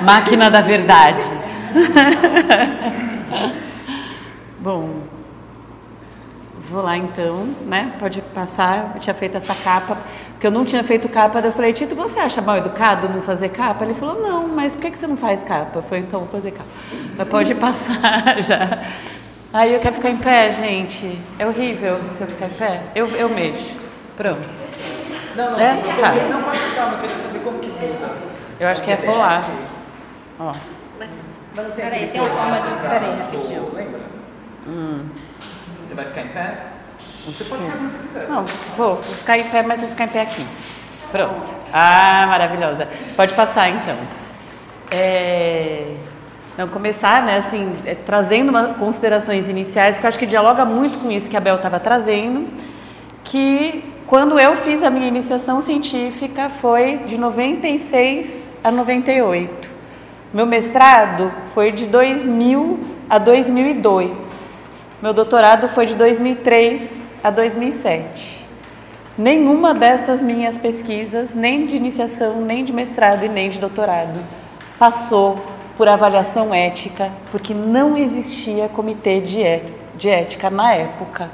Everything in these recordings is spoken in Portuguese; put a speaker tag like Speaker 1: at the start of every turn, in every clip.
Speaker 1: Máquina da verdade. Bom, vou lá então, né? Pode passar. Eu tinha feito essa capa, porque eu não tinha feito capa. Daí eu falei, Tito, você acha mal educado não fazer capa? Ele falou, não, mas por que você não faz capa? Eu falei, então vou fazer capa. Mas pode passar já. Aí eu quero ficar em pé, gente. É horrível se eu ficar em pé. Eu mexo. Pronto.
Speaker 2: Não,
Speaker 1: tá.
Speaker 2: Não pode ficar, eu quero saber como que pinta.
Speaker 1: Eu acho que é rolar. Ó.
Speaker 3: Mas peraí, tem uma forma de... Peraí, rapidinho.
Speaker 2: Lembra? Você vai ficar em pé? Você pode ficar como você quiser.
Speaker 1: Não, vou ficar em pé, mas vou ficar em pé aqui. Pronto. Ah, maravilhosa. Pode passar, então. Então, começar, né, assim, trazendo considerações iniciais, que eu acho que dialoga muito com isso que a Bel estava trazendo, que quando eu fiz a minha iniciação científica foi de 96 a 98. Meu mestrado foi de 2000 a 2002. Meu doutorado foi de 2003 a 2007. Nenhuma dessas minhas pesquisas, nem de iniciação, nem de mestrado e nem de doutorado, passou por avaliação ética, porque não existia comitê de ética na época.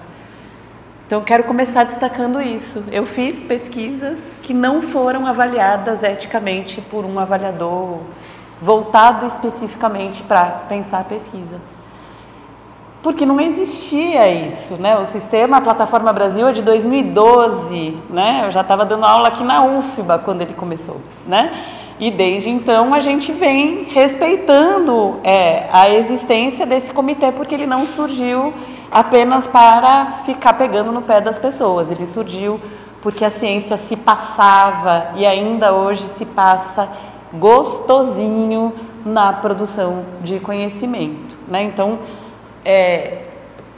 Speaker 1: Então, eu quero começar destacando isso. Eu fiz pesquisas que não foram avaliadas eticamente por um avaliador voltado especificamente para pensar a pesquisa. Porque não existia isso, né? O sistema, a Plataforma Brasil é de 2012, né? Eu já estava dando aula aqui na UFBA quando ele começou, né? E desde então a gente vem respeitando a existência desse comitê, porque ele não surgiu apenas para ficar pegando no pé das pessoas. Ele surgiu porque a ciência se passava e ainda hoje se passa gostosinho na produção de conhecimento, né? Então,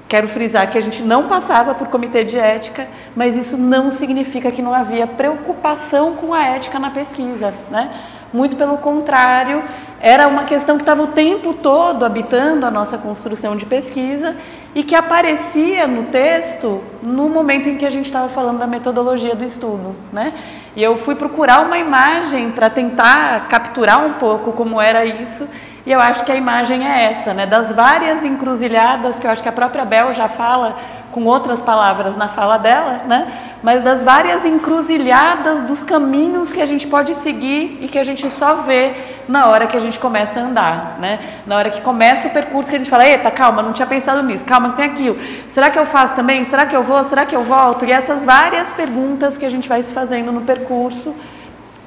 Speaker 1: quero frisar que a gente não passava por comitê de ética, mas isso não significa que não havia preocupação com a ética na pesquisa, né? Muito pelo contrário, era uma questão que estava o tempo todo habitando a nossa construção de pesquisa e que aparecia no texto no momento em que a gente estava falando da metodologia do estudo, né? E eu fui procurar uma imagem para tentar capturar um pouco como era isso, e eu acho que a imagem é essa, né? Das várias encruzilhadas, que eu acho que a própria Bel já fala com outras palavras na fala dela, né? Mas das várias encruzilhadas dos caminhos que a gente pode seguir e que a gente só vê na hora que a gente começa a andar, né? Na hora que começa o percurso, que a gente fala, eita, calma, não tinha pensado nisso, calma, tem aquilo. Será que eu faço também? Será que eu vou? Será que eu volto? E essas várias perguntas que a gente vai se fazendo no percurso,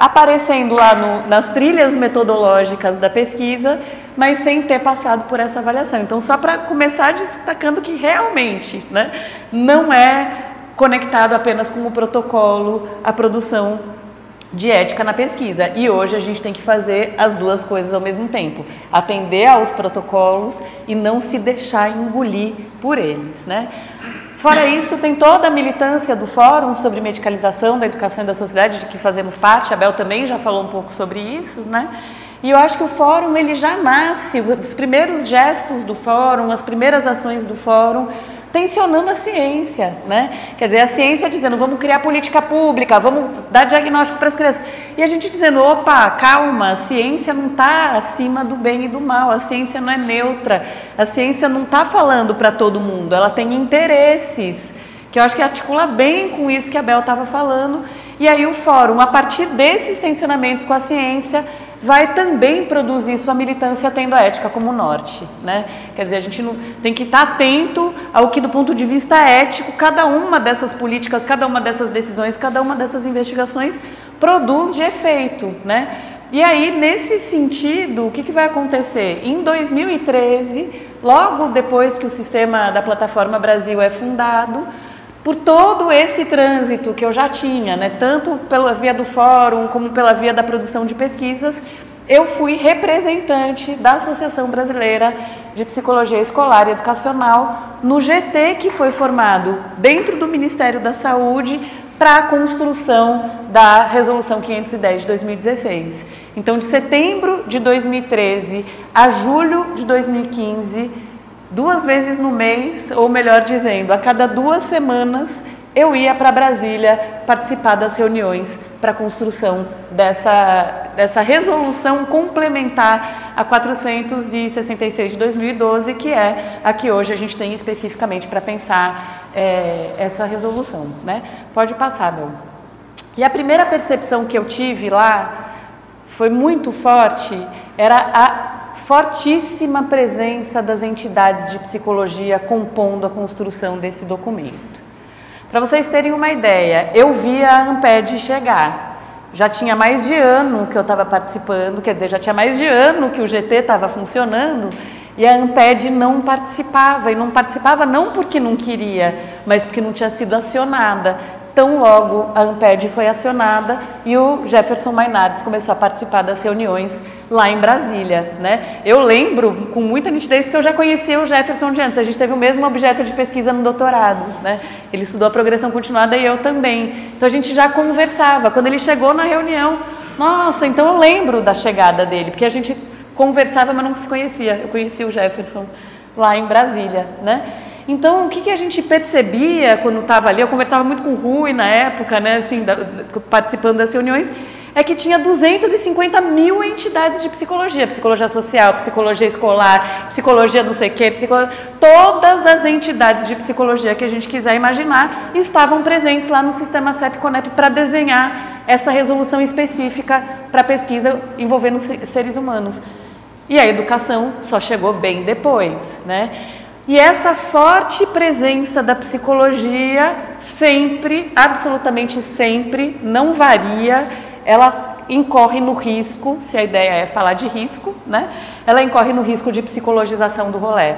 Speaker 1: aparecendo lá nas trilhas metodológicas da pesquisa, mas sem ter passado por essa avaliação. Então, só para começar destacando que realmente, né, não é conectado apenas com o protocolo, a produção de ética na pesquisa. E hoje a gente tem que fazer as duas coisas ao mesmo tempo. Atender aos protocolos e não se deixar engolir por eles, né? Fora isso, tem toda a militância do Fórum sobre Medicalização da Educação e da Sociedade, de que fazemos parte. A Bel também já falou um pouco sobre isso, né? E eu acho que o Fórum, ele já nasce, os primeiros gestos do Fórum, as primeiras ações do Fórum, tensionando a ciência, né? Quer dizer, a ciência dizendo, vamos criar política pública, vamos dar diagnóstico para as crianças. E a gente dizendo, opa, calma, a ciência não está acima do bem e do mal, a ciência não é neutra, a ciência não está falando para todo mundo, ela tem interesses, que eu acho que articula bem com isso que a Bel estava falando. E aí o Fórum, a partir desses tensionamentos com a ciência, vai também produzir sua militância tendo a ética como norte, né? Quer dizer, a gente não, tem que estar atento ao que, do ponto de vista ético, cada uma dessas políticas, cada uma dessas decisões, cada uma dessas investigações produz de efeito, né? E aí, nesse sentido, o que vai acontecer? Em 2013, logo depois que o sistema da Plataforma Brasil é fundado, por todo esse trânsito que eu já tinha, né, tanto pela via do Fórum como pela via da produção de pesquisas, eu fui representante da Associação Brasileira de Psicologia Escolar e Educacional no GT, que foi formado dentro do Ministério da Saúde para a construção da Resolução 510 de 2016. Então, de setembro de 2013 a julho de 2015, 2 vezes no mês, ou melhor dizendo, a cada 2 semanas, eu ia para Brasília participar das reuniões para a construção dessa resolução complementar a 466 de 2012, que é a que hoje a gente tem especificamente para pensar essa resolução, né? Pode passar, meu. E a primeira percepção que eu tive lá foi muito forte, era a fortíssima presença das entidades de psicologia compondo a construção desse documento. Para vocês terem uma ideia, eu vi a ANPED chegar. Já tinha mais de ano que eu estava participando, quer dizer, já tinha mais de ano que o GT estava funcionando e a ANPED não participava. E não participava não porque não queria, mas porque não tinha sido acionada. Tão logo a ANPED foi acionada e o Jefferson Mainardi começou a participar das reuniões lá em Brasília, né? Eu lembro com muita nitidez porque eu já conhecia o Jefferson de antes, a gente teve o mesmo objeto de pesquisa no doutorado, né? Ele estudou a progressão continuada e eu também, então a gente já conversava. Quando ele chegou na reunião, nossa, então eu lembro da chegada dele, porque a gente conversava, mas não se conhecia. Eu conheci o Jefferson lá em Brasília, né? Então, o que a gente percebia quando estava ali, eu conversava muito com o Rui na época, né, assim, participando das reuniões, é que tinha 250 mil entidades de psicologia, psicologia social, psicologia escolar, psicologia não sei o quê, todas as entidades de psicologia que a gente quiser imaginar estavam presentes lá no sistema CEP-CONEP para desenhar essa resolução específica para pesquisa envolvendo seres humanos. E a educação só chegou bem depois, né? E essa forte presença da psicologia sempre, absolutamente sempre, não varia, ela incorre no risco, se a ideia é falar de risco, né? Ela incorre no risco de psicologização do rolê.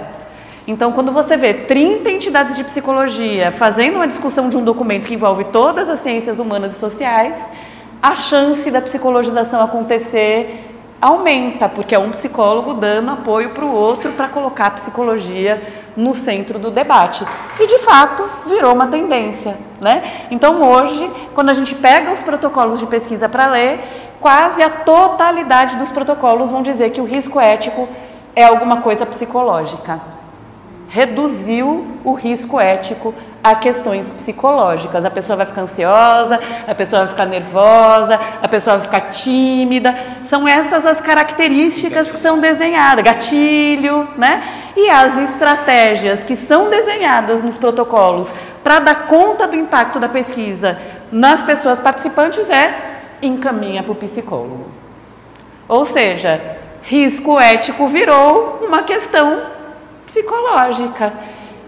Speaker 1: Então, quando você vê 30 entidades de psicologia fazendo uma discussão de um documento que envolve todas as ciências humanas e sociais, a chance da psicologização acontecer aumenta, porque é um psicólogo dando apoio para o outro para colocar a psicologia no centro do debate. E, de fato, virou uma tendência, né? Então, hoje, quando a gente pega os protocolos de pesquisa para ler, quase a totalidade dos protocolos vão dizer que o risco ético é alguma coisa psicológica. Reduziu o risco ético a questões psicológicas. A pessoa vai ficar ansiosa, a pessoa vai ficar nervosa, a pessoa vai ficar tímida. São essas as características que são desenhadas, gatilho, né? E as estratégias que são desenhadas nos protocolos para dar conta do impacto da pesquisa nas pessoas participantes encaminha para o psicólogo. Ou seja, risco ético virou uma questão psicológica.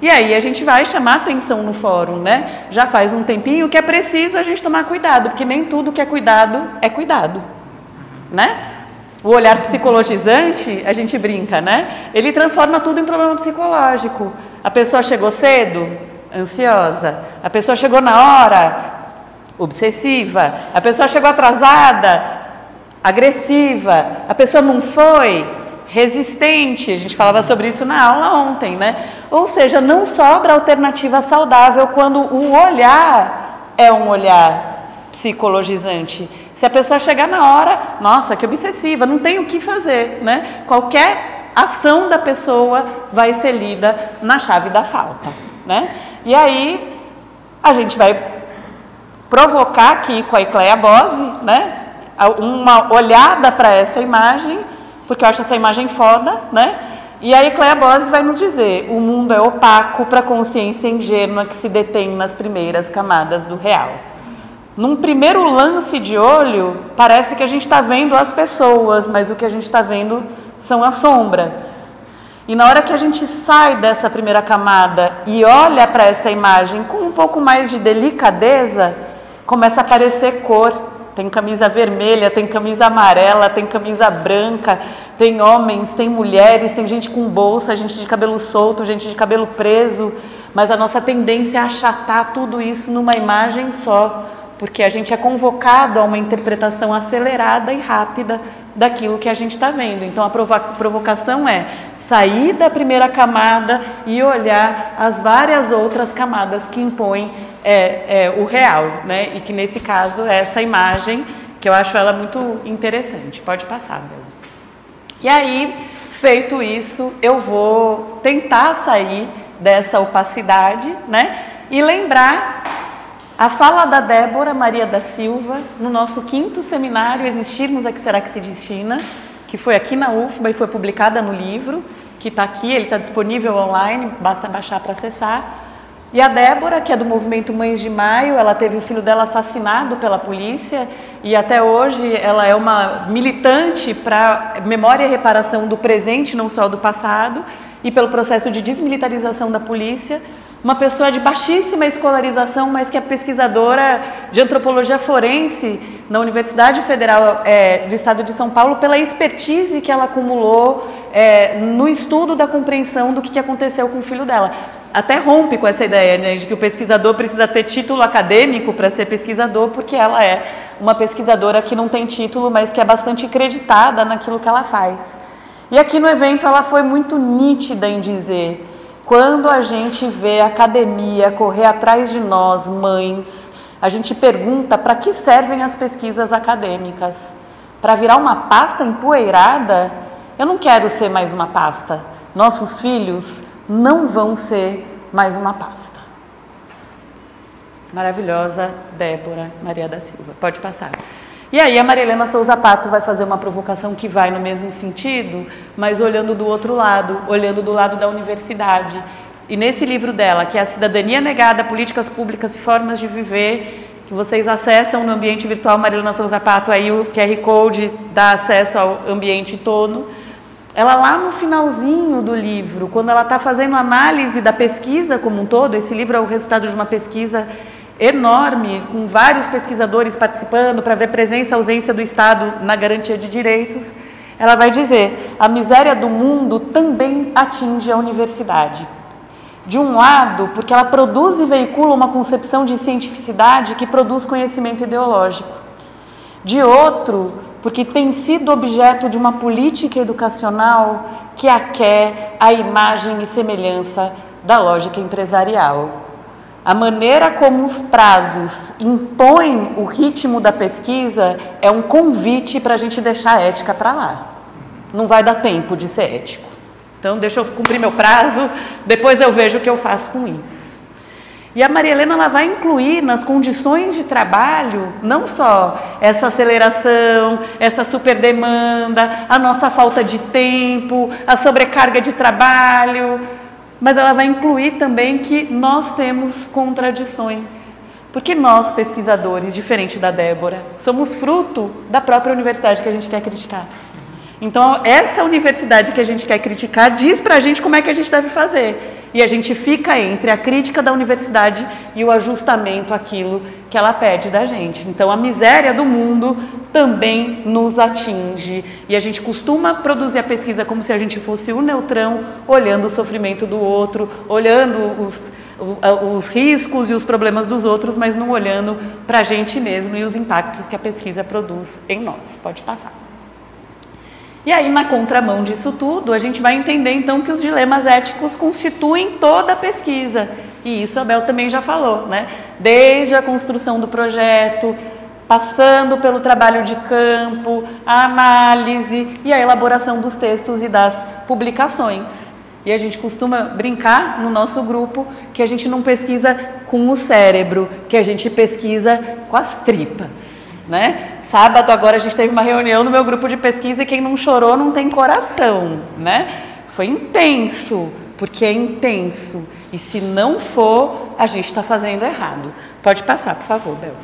Speaker 1: E aí a gente vai chamar atenção no fórum, né? Já faz um tempinho que é preciso a gente tomar cuidado, porque nem tudo que é cuidado, né? O olhar psicologizante, a gente brinca, né? Ele transforma tudo em problema psicológico. A pessoa chegou cedo, ansiosa. A pessoa chegou na hora, obsessiva. A pessoa chegou atrasada, agressiva. A pessoa não foi, resistente. A gente falava sobre isso na aula ontem, né? Ou seja, não sobra alternativa saudável quando o olhar é um olhar psicologizante. Se a pessoa chegar na hora, nossa, que obsessiva, não tem o que fazer, né? Qualquer ação da pessoa vai ser lida na chave da falta, né? E aí, a gente vai provocar aqui com a Ecleia Bose, né? Uma olhada para essa imagem, porque eu acho essa imagem foda, né? E a Ecleia Bose vai nos dizer: o mundo é opaco para a consciência ingênua que se detém nas primeiras camadas do real. Num primeiro lance de olho, parece que a gente está vendo as pessoas, mas o que a gente está vendo são as sombras. E na hora que a gente sai dessa primeira camada e olha para essa imagem com um pouco mais de delicadeza, começa a aparecer cor. Tem camisa vermelha, tem camisa amarela, tem camisa branca, tem homens, tem mulheres, tem gente com bolsa, gente de cabelo solto, gente de cabelo preso. Mas a nossa tendência é achatar tudo isso numa imagem só, porque a gente é convocado a uma interpretação acelerada e rápida daquilo que a gente está vendo. Então a provocação é: sair da primeira camada e olhar as várias outras camadas que impõem o real, né? E que nesse caso é essa imagem, que eu acho ela muito interessante. Pode passar, Bel. E aí, feito isso, eu vou tentar sair dessa opacidade, né? E lembrar a fala da Débora Maria da Silva no nosso 5º seminário Existirmos a que será que se destina, que foi aqui na UFBA e foi publicada no livro, que está aqui, ele está disponível online, basta baixar para acessar. E a Débora, que é do movimento Mães de Maio, ela teve o filho dela assassinado pela polícia e até hoje ela é uma militante para memória e reparação do presente, não só do passado, e pelo processo de desmilitarização da polícia. Uma pessoa de baixíssima escolarização, mas que é pesquisadora de antropologia forense na Universidade Federal do Estado de São Paulo, pela expertise que ela acumulou no estudo da compreensão do que aconteceu com o filho dela. Até rompe com essa ideia, né, de que o pesquisador precisa ter título acadêmico para ser pesquisador, porque ela é uma pesquisadora que não tem título, mas que é bastante acreditada naquilo que ela faz. E aqui no evento ela foi muito nítida em dizer: quando a gente vê a academia correr atrás de nós, mães, a gente pergunta para que servem as pesquisas acadêmicas? Para virar uma pasta empoeirada? Eu não quero ser mais uma pasta. Nossos filhos não vão ser mais uma pasta. Maravilhosa Débora Maria da Silva. Pode passar. E aí a Maria Helena Souza Pato vai fazer uma provocação que vai no mesmo sentido, mas olhando do outro lado, olhando do lado da universidade. E nesse livro dela, que é A Cidadania Negada, Políticas Públicas e Formas de Viver, que vocês acessam no ambiente virtual Maria Helena Souza Pato, aí o QR Code dá acesso ao ambiente todo. Ela lá no finalzinho do livro, quando ela está fazendo análise da pesquisa como um todo, esse livro é o resultado de uma pesquisa enorme, com vários pesquisadores participando para ver presença e ausência do Estado na garantia de direitos, ela vai dizer: a miséria do mundo também atinge a universidade. De um lado, porque ela produz e veicula uma concepção de cientificidade que produz conhecimento ideológico. De outro, porque tem sido objeto de uma política educacional que quer a imagem e semelhança da lógica empresarial. A maneira como os prazos impõem o ritmo da pesquisa é um convite para a gente deixar a ética para lá. Não vai dar tempo de ser ético. Então, deixa eu cumprir meu prazo, depois eu vejo o que eu faço com isso. E a Maria Helena ela vai incluir nas condições de trabalho não só essa aceleração, essa superdemanda, a nossa falta de tempo, a sobrecarga de trabalho, mas ela vai incluir também que nós temos contradições. Porque nós, pesquisadores, diferente da Débora, somos fruto da própria universidade que a gente quer criticar. Então, essa universidade que a gente quer criticar diz pra gente como é que a gente deve fazer. E a gente fica entre a crítica da universidade e o ajustamento àquilo que ela pede da gente. Então, a miséria do mundo também nos atinge. E a gente costuma produzir a pesquisa como se a gente fosse o neutrão, olhando o sofrimento do outro, olhando os riscos e os problemas dos outros, mas não olhando pra gente mesmo e os impactos que a pesquisa produz em nós. Pode passar. E aí, na contramão disso tudo, a gente vai entender, então, que os dilemas éticos constituem toda a pesquisa. E isso a Bel também já falou, né? Desde a construção do projeto, passando pelo trabalho de campo, a análise e a elaboração dos textos e das publicações. E a gente costuma brincar no nosso grupo que a gente não pesquisa com o cérebro, que a gente pesquisa com as tripas. Né? Sábado agora a gente teve uma reunião no meu grupo de pesquisa e quem não chorou não tem coração, né? Foi intenso, porque é intenso. E se não for, a gente está fazendo errado. Pode passar, por favor, Bel.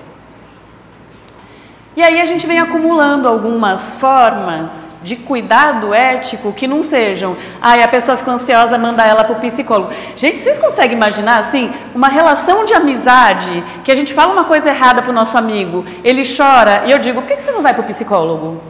Speaker 1: E aí a gente vem acumulando algumas formas de cuidado ético que não sejam, a pessoa ficou ansiosa, manda ela para o psicólogo. Gente, vocês conseguem imaginar, assim, uma relação de amizade, que a gente fala uma coisa errada para o nosso amigo, ele chora, e eu digo, por que você não vai para o psicólogo?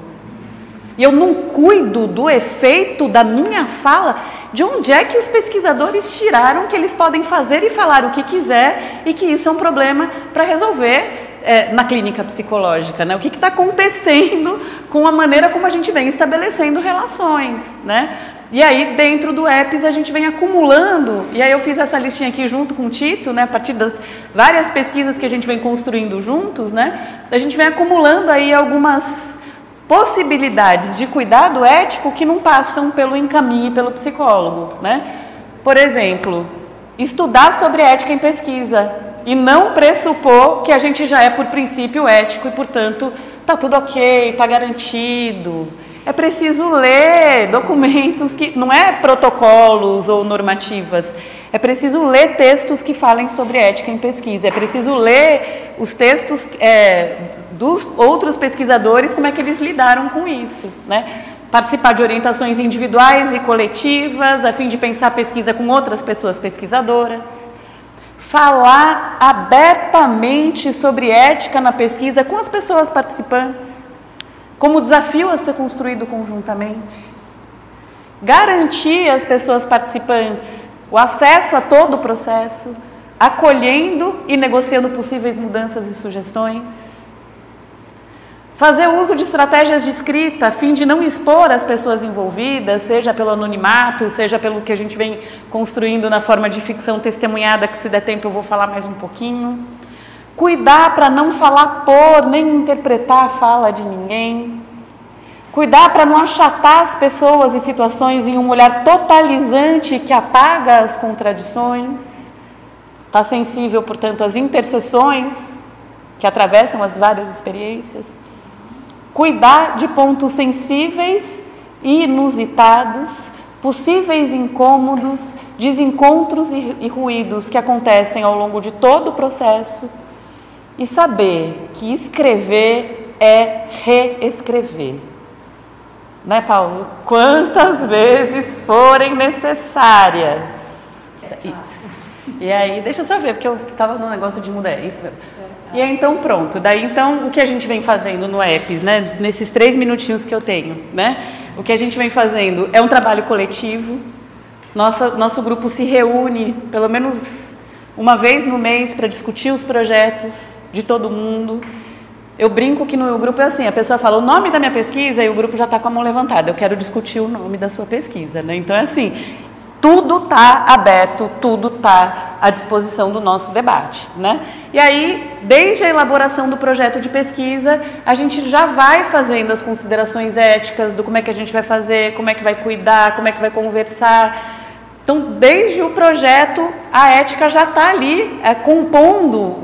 Speaker 1: E eu não cuido do efeito da minha fala. De onde é que os pesquisadores tiraram que eles podem fazer e falar o que quiser e que isso é um problema para resolver na clínica psicológica, né? O que está acontecendo com a maneira como a gente vem estabelecendo relações, né? E aí, dentro do EPS, a gente vem acumulando, e aí eu fiz essa listinha aqui junto com o Tito, né, a partir das várias pesquisas que a gente vem construindo juntos, né, a gente vem acumulando aí algumas possibilidades de cuidado ético que não passam pelo encaminho e pelo psicólogo, né? Por exemplo, estudar sobre ética em pesquisa e não pressupor que a gente já é por princípio ético e, portanto, tá tudo ok, tá garantido. É preciso ler documentos que não é protocolos ou normativas, é preciso ler textos que falem sobre ética em pesquisa, é preciso ler os textos dos outros pesquisadores, como é que eles lidaram com isso, né? Participar de orientações individuais e coletivas, a fim de pensar a pesquisa com outras pessoas pesquisadoras, falar abertamente sobre ética na pesquisa com as pessoas participantes, como desafio a ser construído conjuntamente. Garantir às pessoas participantes o acesso a todo o processo, acolhendo e negociando possíveis mudanças e sugestões. Fazer uso de estratégias de escrita a fim de não expor as pessoas envolvidas, seja pelo anonimato, seja pelo que a gente vem construindo na forma de ficção testemunhada, que se der tempo eu vou falar mais um pouquinho. Cuidar para não falar por, nem interpretar a fala de ninguém. Cuidar para não achatar as pessoas e situações em um olhar totalizante que apaga as contradições. Está sensível, portanto, às interseções que atravessam as várias experiências. Cuidar de pontos sensíveis e inusitados, possíveis incômodos, desencontros e ruídos que acontecem ao longo de todo o processo. E saber que escrever é reescrever. Né, Paulo? Quantas vezes forem necessárias. Isso. E aí, deixa eu só ver, porque eu estava no negócio de mudar isso mesmo. E aí, então, pronto. Daí, então, o que a gente vem fazendo no EPS, né? Nesses 3 minutinhos que eu tenho, né? O que a gente vem fazendo é um trabalho coletivo. Nosso grupo se reúne, pelo menos uma vez no mês, para discutir os projetos de todo mundo. Eu brinco que no meu grupo é assim, a pessoa fala o nome da minha pesquisa e o grupo já está com a mão levantada. Eu quero discutir o nome da sua pesquisa, né? Então é assim, tudo está aberto, tudo está à disposição do nosso debate, né? E aí, desde a elaboração do projeto de pesquisa, a gente já vai fazendo as considerações éticas do como é que a gente vai fazer, como é que vai cuidar, como é que vai conversar. Então, desde o projeto, a ética já está ali, compondo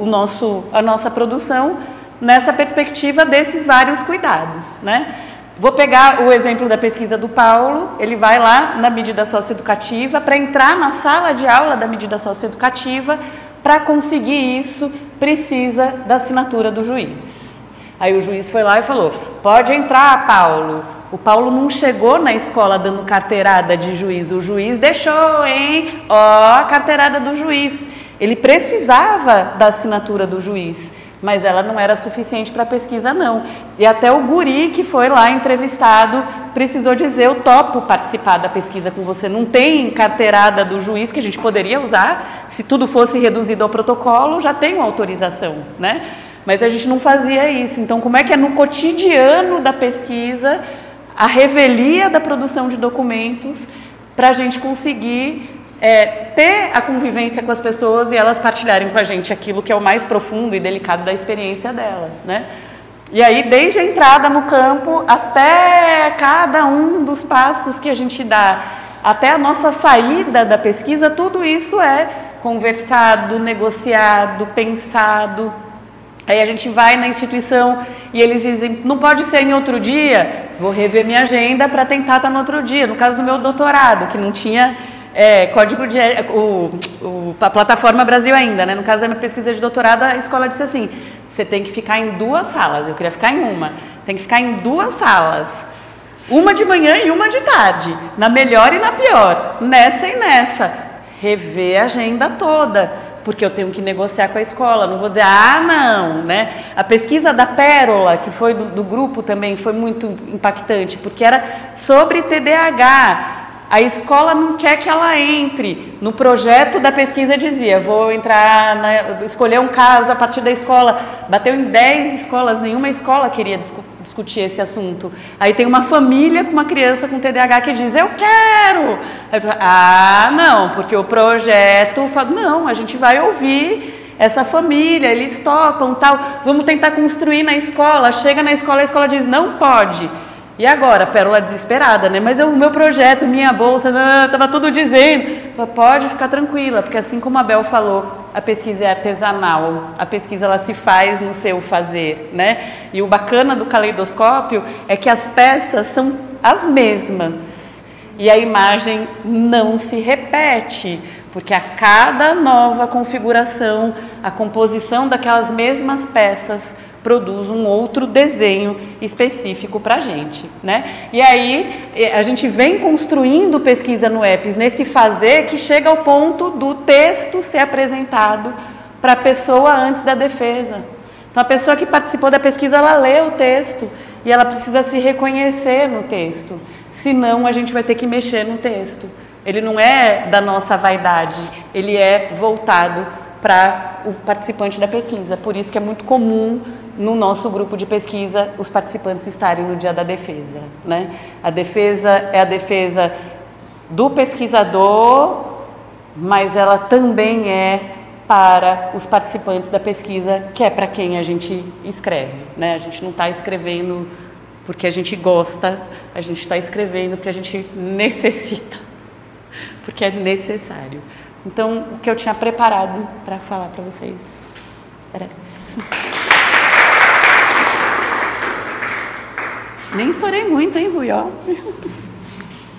Speaker 1: a nossa produção nessa perspectiva desses vários cuidados, né? Vou pegar o exemplo da pesquisa do Paulo, ele vai lá na medida socioeducativa, para entrar na sala de aula da medida socioeducativa, para conseguir isso, precisa da assinatura do juiz. Aí o juiz foi lá e falou, pode entrar, Paulo. O Paulo não chegou na escola dando carteirada de juiz, o juiz deixou, hein? Ó, a carteirada do juiz. Ele precisava da assinatura do juiz, mas ela não era suficiente para a pesquisa, não. E até o guri que foi lá entrevistado precisou dizer, eu topo participar da pesquisa com você. Não tem carteirada do juiz que a gente poderia usar, se tudo fosse reduzido ao protocolo, já tem uma autorização, né? Mas a gente não fazia isso. Então, como é que é no cotidiano da pesquisa, a revelia da produção de documentos, para a gente conseguir ter a convivência com as pessoas e elas partilharem com a gente aquilo que é o mais profundo e delicado da experiência delas, né? E aí, desde a entrada no campo até cada um dos passos que a gente dá, até a nossa saída da pesquisa, tudo isso é conversado, negociado, pensado. Aí a gente vai na instituição e eles dizem, não pode ser em outro dia? Vou rever minha agenda para tentar estar no outro dia. No caso do meu doutorado, que não tinha código de... a plataforma Brasil ainda, né? No caso da minha pesquisa de doutorado, a escola disse assim, você tem que ficar em 2 salas. Eu queria ficar em uma. Tem que ficar em 2 salas. Uma de manhã e uma de tarde. Na melhor e na pior. Nessa e nessa. Rever a agenda toda. Porque eu tenho que negociar com a escola, não vou dizer, não, né? A pesquisa da Pérola, que foi do grupo também, foi muito impactante, porque era sobre TDAH. A escola não quer que ela entre. No projeto da pesquisa dizia, vou entrar, escolher um caso a partir da escola. Bateu em 10 escolas, nenhuma escola queria discutir esse assunto. Aí tem uma família com uma criança com TDAH que diz, eu quero! Aí fala, ah, não, porque o projeto fala, não, a gente vai ouvir essa família, eles topam, tal, vamos tentar construir na escola. Chega na escola, a escola diz, não pode. E agora? Pérola desesperada, né? Mas o meu projeto, minha bolsa, estava tudo dizendo. Pode ficar tranquila, porque assim como a Bel falou, a pesquisa é artesanal, a pesquisa ela se faz no seu fazer, né? E o bacana do caleidoscópio é que as peças são as mesmas e a imagem não se repete, porque a cada nova configuração, a composição daquelas mesmas peças produz um outro desenho específico para a gente, né? E aí a gente vem construindo pesquisa no EPS nesse fazer que chega ao ponto do texto ser apresentado para a pessoa antes da defesa. Então a pessoa que participou da pesquisa, ela lê o texto e ela precisa se reconhecer no texto, senão a gente vai ter que mexer no texto. Ele não é da nossa vaidade, ele é voltado para o participante da pesquisa. Por isso que é muito comum no nosso grupo de pesquisa os participantes estarem no dia da defesa, né? A defesa é a defesa do pesquisador, mas ela também é para os participantes da pesquisa, que é para quem a gente escreve, né? A gente não está escrevendo porque a gente gosta, a gente está escrevendo porque a gente necessita, porque é necessário. Então, o que eu tinha preparado para falar para vocês era isso. Nem estourei muito, hein, Rui? Ó.